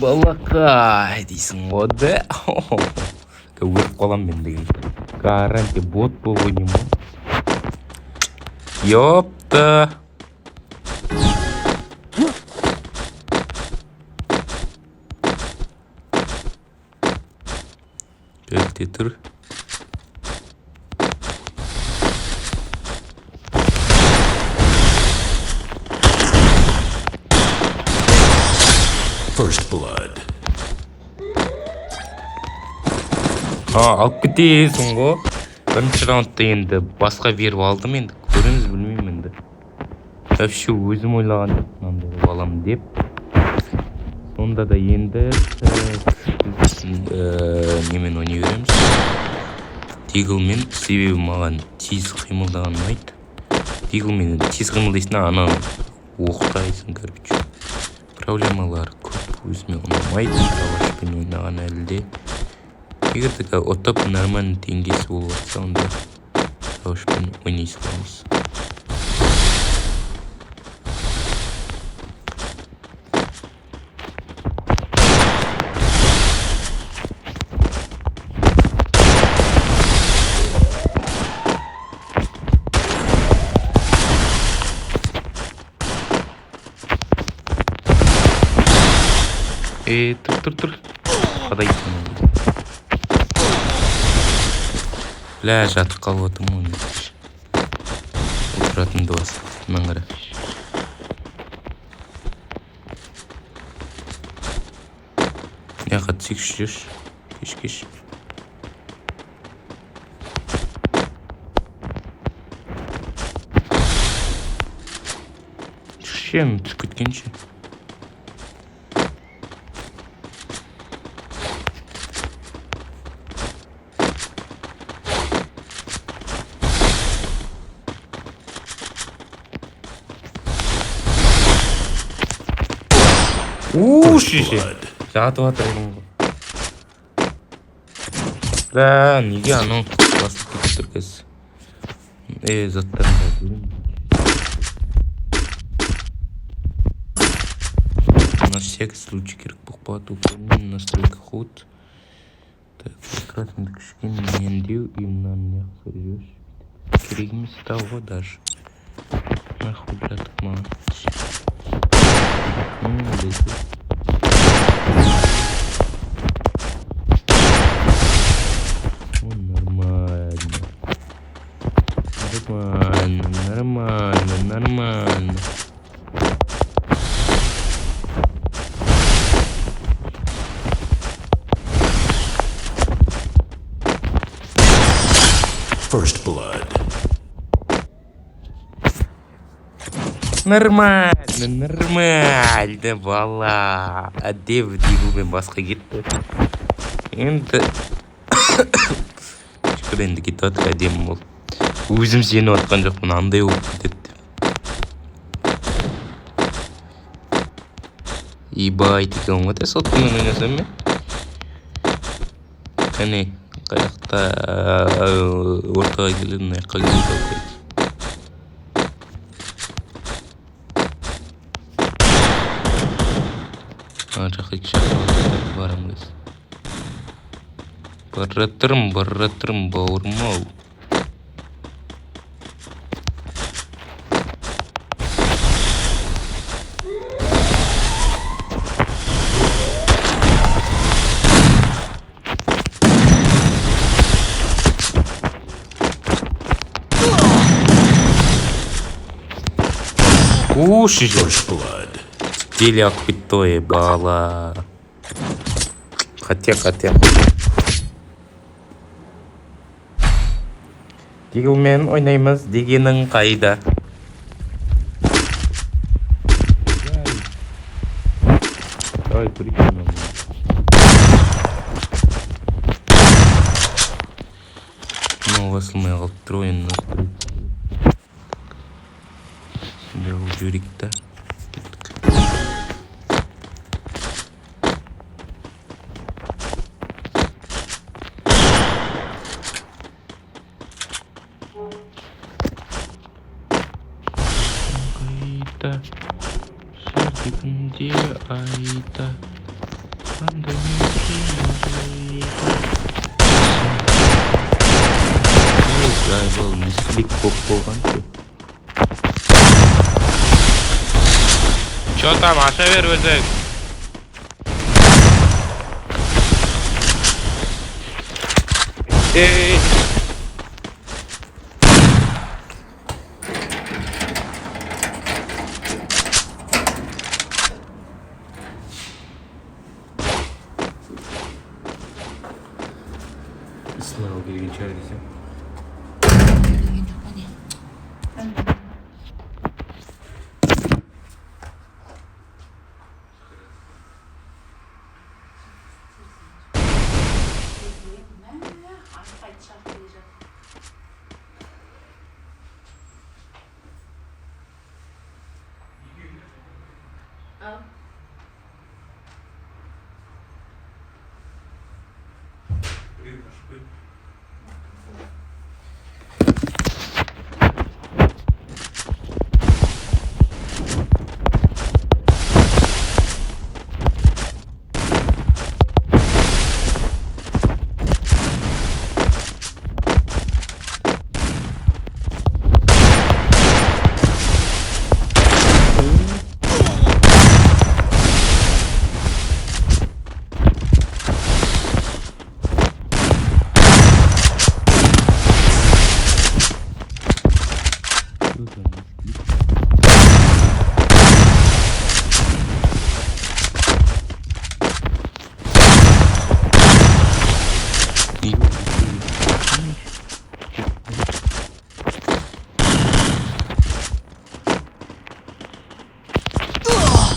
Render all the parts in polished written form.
Балакай дейсің ғой да. Өліп қалам мен деген. Гаранти бот болып ойнайын ба? Ёпта. Бәлте тұр. First blood. Алып кетесің ғой. Бірінші раундта енді басқа беріп алдым енді. Көріңіз білмеймін енді. Вообще өзім ойлаған мынандай балам деп. Сонда да енді немен ойнай береміз. Диглмен, себебі маған тез қимылдаған ұнайды. Диглмен тез қимылдайсың, ана оқытайсың, короче. Проблемалар көп, өзіме ұнамайды. Калашпен ойнаған әлде. Егер де отап нормальный теңгесі болып жатса, онда калашпен ойнай саламыз. Тұр. Қадайсың. Бля, жатып қалып отырмын оны. Отыратынды басы. Мен қара. Яқа түсек жүреш. Кеш. Түшем, түсіп кеткенше. Шеше. Жатып атырмын ғой. Бля, неге анау басып кетіп тұр кез. Заттарын да көрейін. На всякий случай керек болып қалады. Укольный настройка ход. Так, красный кішкене мендеу и мынаны неғып жүреш. Керек емес тау ғой даже. Нахуй жатып маған. Нормально. First blood. Нормально, бала. Деп диглмен басқа кетті. Енді шүкір енді кетіп атыр, әдемі бол. Өзім сеніп атқан жоқпын, андай болып кетеді. Ебайт екен ғой да сотпен ойнасам мен. Кәне, қаяқта ортаға келеді, аяққа келеді. Жаққа шақырып барамыз. Баратырым, бауырым-ау. First blood. Деляк питое, бала. Хотя. Диглмен ойнаймыз дегенің қайда? Давай прикинем. Басылмай қалып тұр ойын настройка. Жүректі. күнде айда қандай мекен жай бұл мислик көп болған ше. Чё там, аша бер өзің? Эй! ысынау келген шығар десем.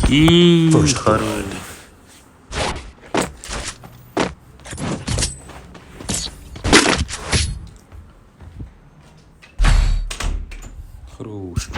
И хорош. Хорош.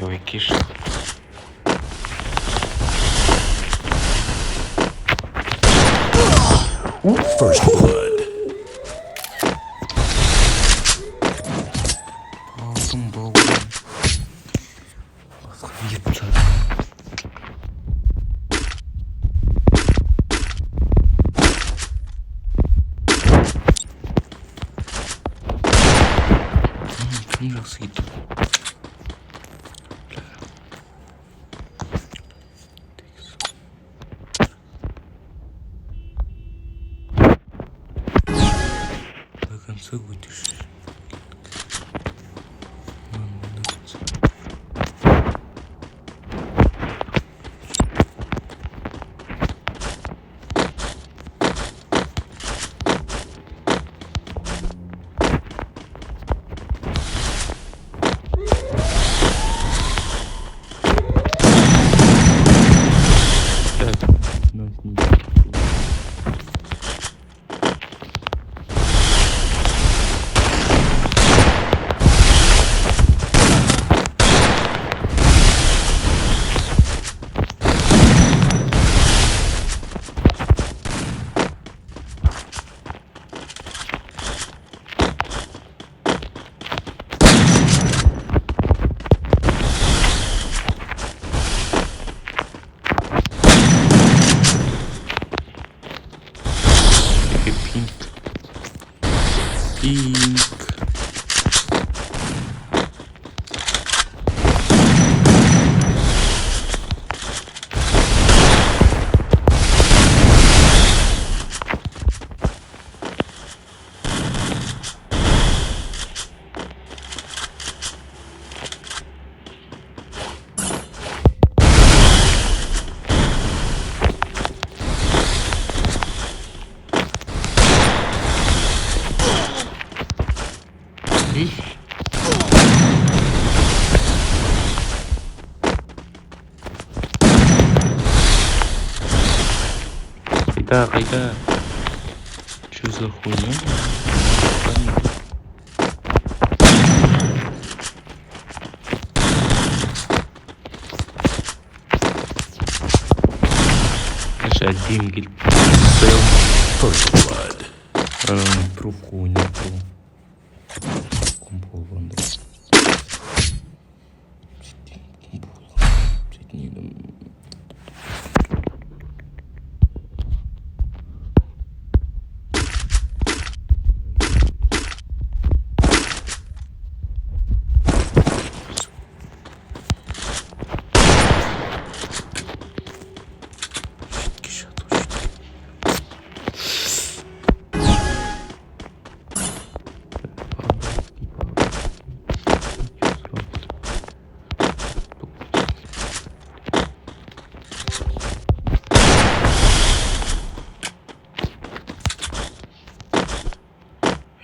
Давай, киш. First blood. Алдым болған. Басқа ет кім жақсы ет. До конца выйдешь. До конца. Так, нас не Пинк. Қайта. Что за хуйня? Один келіп стоял. First blood. Трубку у него комп болғанда.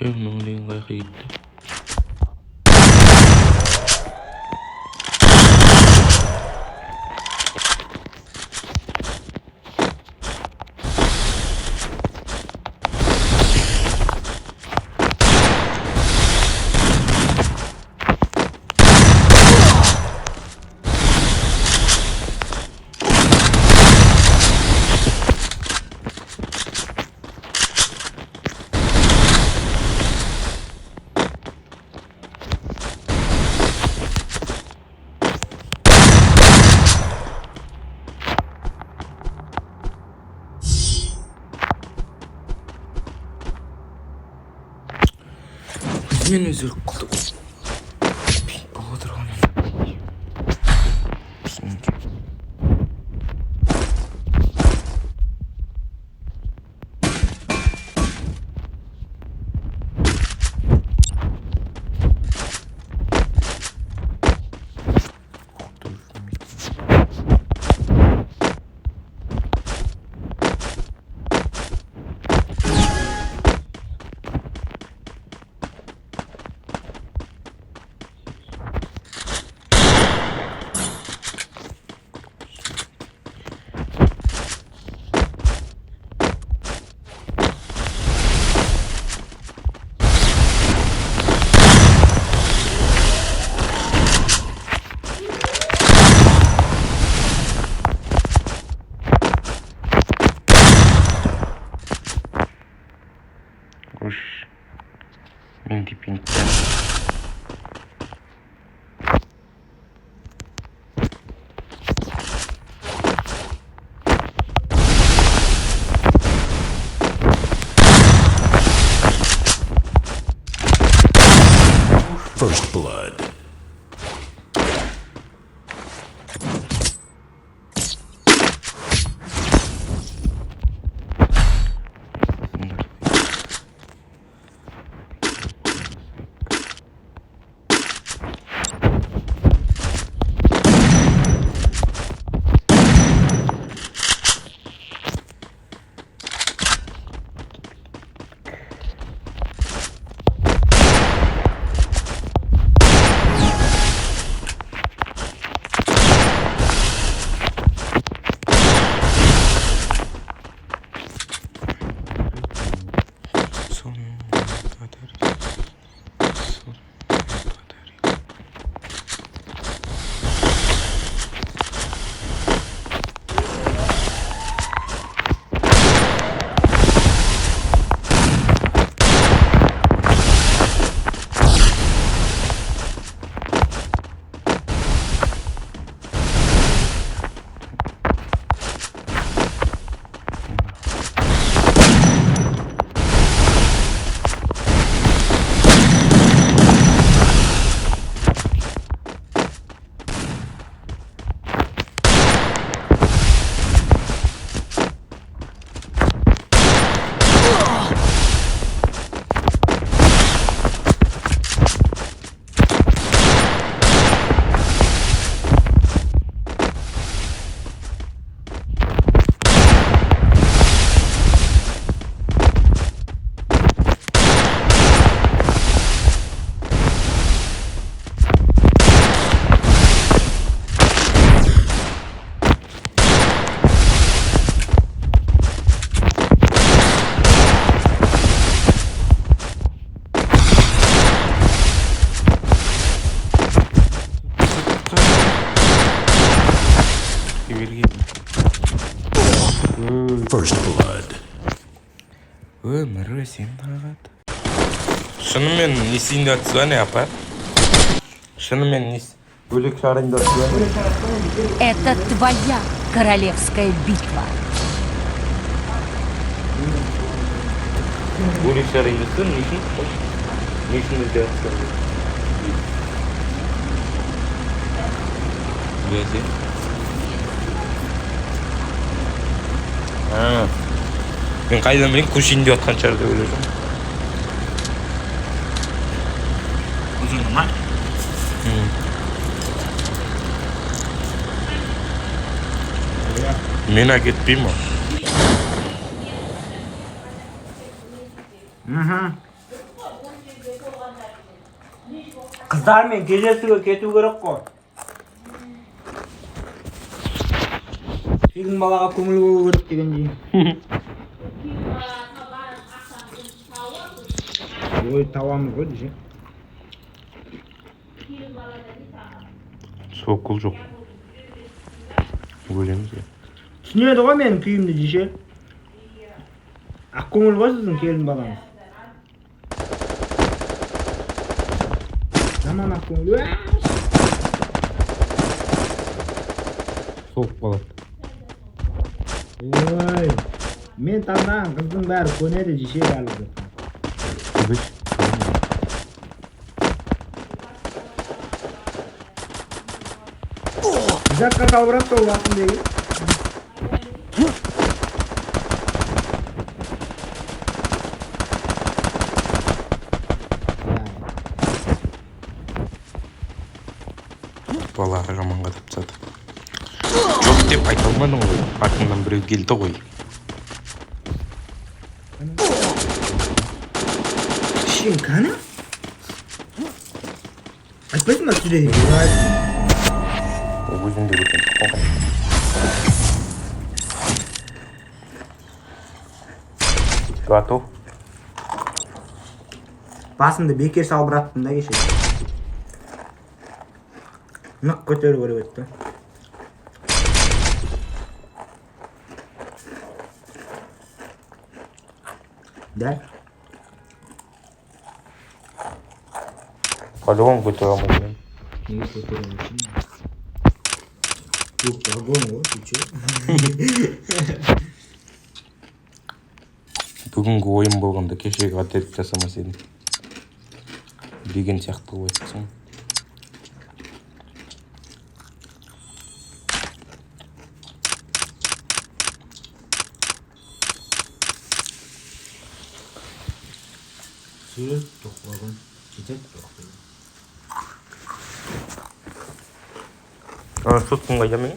Мынау деген қайқа кетті. Мен өзі қылдық. Пейнтбол отырған. Уж менде пинттен. First blood. берген. First blood. Өмірі сен тағат. Шынымен не істейін деп жатсыз ба не апа? Шынымен не бөлек шығарайын деп жатсыз ба не? Это твоя королевская битва. Бөлек шығарайын деп жатсыз, не үшін? Не үшін деп жатсыз? Бәзе? Мен қайдан білейін көшейін деп жатқан шығар деп ойлап жүрмін. Uzun ма? Мен әкетпеймін. Қыздармен кездесуге кету керек қой. Тегін балаға көңіл болу керек дегендей. Ой, табамыз ғой десе. Сокол жоқ. Өлеміз бе? Түсінеді ғой менің күйімді десе. Ақ көңіл ғой сіздің келін балаңыз. Жаман ақ көңіл. Соғып қалады. Ой, мен таңдаған қыздың бәрі көнеді десе бәрі. Біз? Жаққа салбырап сол басындегі. Балаға жаманға деп тастады. Жоқ деп айта алмадың ғой. Артыңнан біреу келді ғой. Шинканы? Айтпайсың ба сүрей? Өзіңде көтен. Готов? Басымды бекер салбыраттым да кеше. Нық көтеру керек етті. Да? По-любому көтере алмайсың. Неге көтеру үшін? Жоқ, вагон ғой, ты че? Бүгінгі ойын болғанда кешегі қателік жасамас едім. Деген сияқты ғой айтсаң. Сүйрет, жоқ, вагон. Жетет, жоқ. Соткын қайда мен?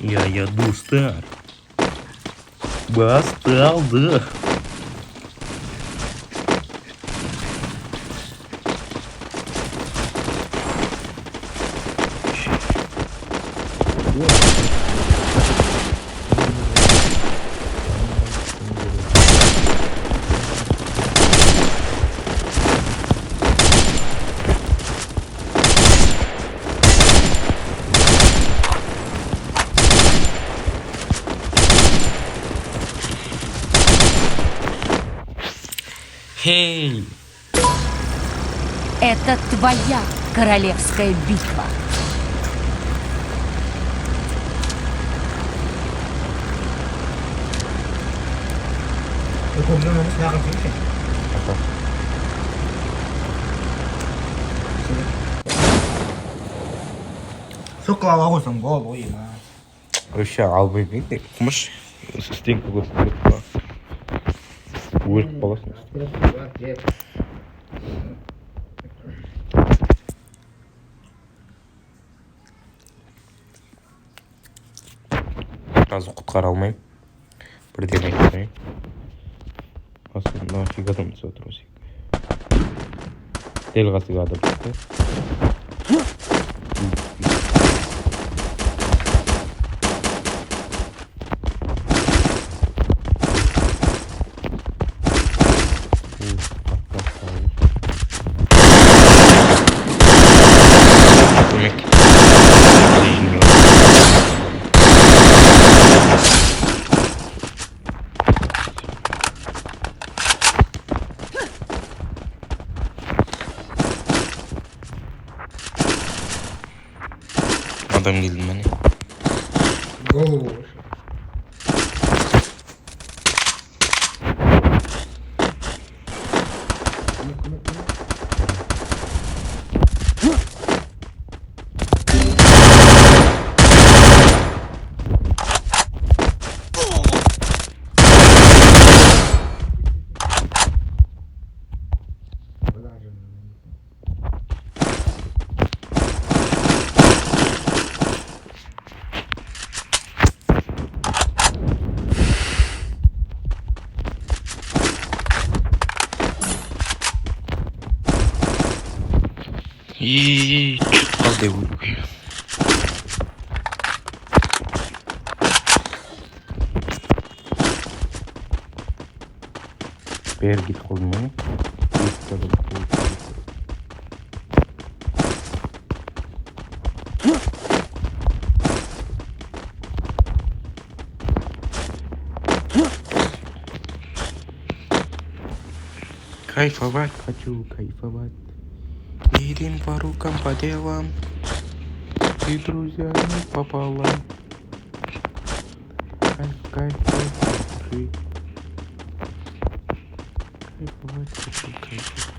Я достар. Басталды. Хей! Это твоя королевская битва. Көбірін оны сынағын сөйлесең. Соққыла ала қойсам бол ойыма. Вообще албаймын не қымыш стенка көтеріп па. Өліп қаласың. Қазір құтқара алмаймын. Бірден айтайын. Аслында нафиг адам түсіп отыр осы. Дәл қасыға адам түсті. адам келді міне. Голову. И чуть қалды өй. Бері кетіп қалдым міне. Кайфовать хочу, кайфовать. Едем по рукам, по делам. И друзьями пополам. Кайф, кайф, кайф, кайф. Кайфовать хочу, кайфовать.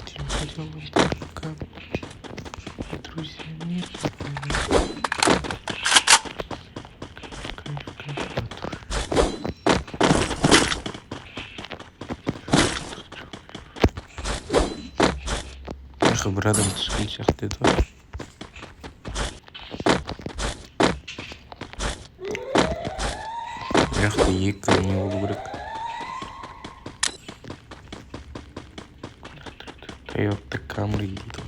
Едем по делам, по рукам. И друзьями пополам. Кайф, кайф, кайф, по душе. Bir adam çıkacak dedi. Яхта екі не болу керек. Toyota Camry дейді.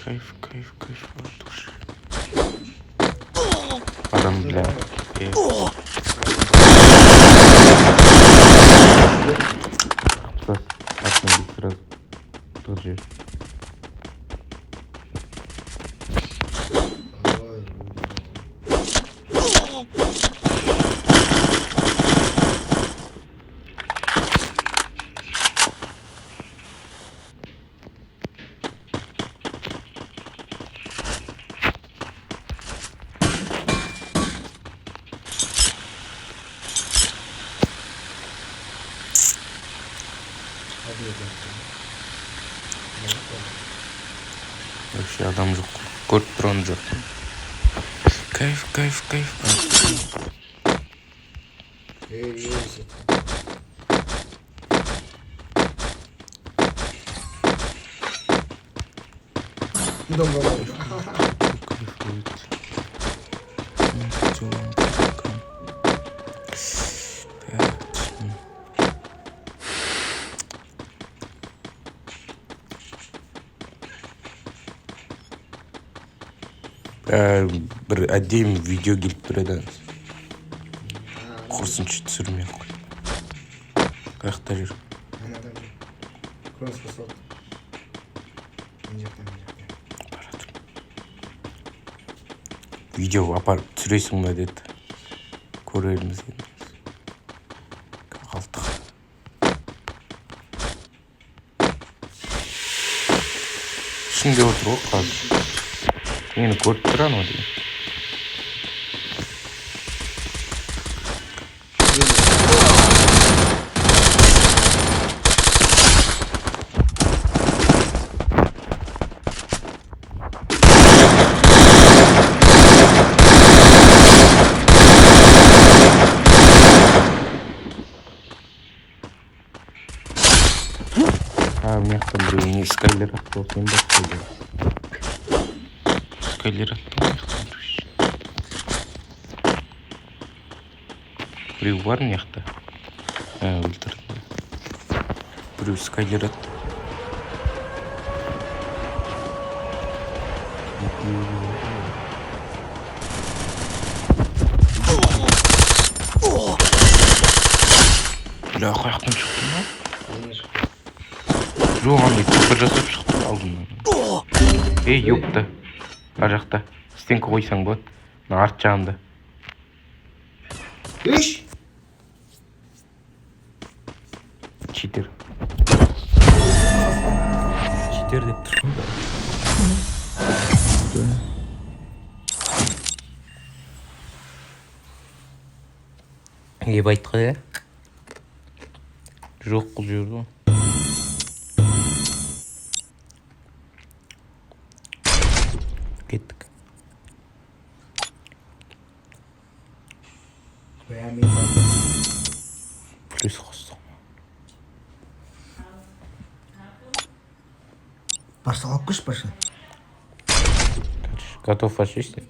Кайф, кайф, кайф от души. Адам, бля. Сразу тот же. Вообще адам жоқ. Көріп тұрған жоқ. Кайф, кайф, кайф. Бір әдемі видео келіп тұрады. Құрсыншы түсірмей қой. Қаяқта жүр? Видео апарып түсіресің ба деді. Көрерміз енді. Қалтық. Ішінде отыр ғой қазір. Мені көріп тұран о дейін. Мияқтан біреу не скайлер атты болсын ба скайлер. Скайлер атты мияқтан біреу бар мияқта. Өлтірді. Біреу скайлер атты. Бля, қаяқтан шықты ма? Жоқ, андай көпір жасап шықты алдымнан. Ей, ёпта. Ар жақта. Стенка қойсаң болады. Арт жағында. читер деп тұрмын да. Еп айтқа иә? Жоқ бұл жерде ғой. Кеттік. Плюс қостық. Пошла алып көш пошла. Готов очистить.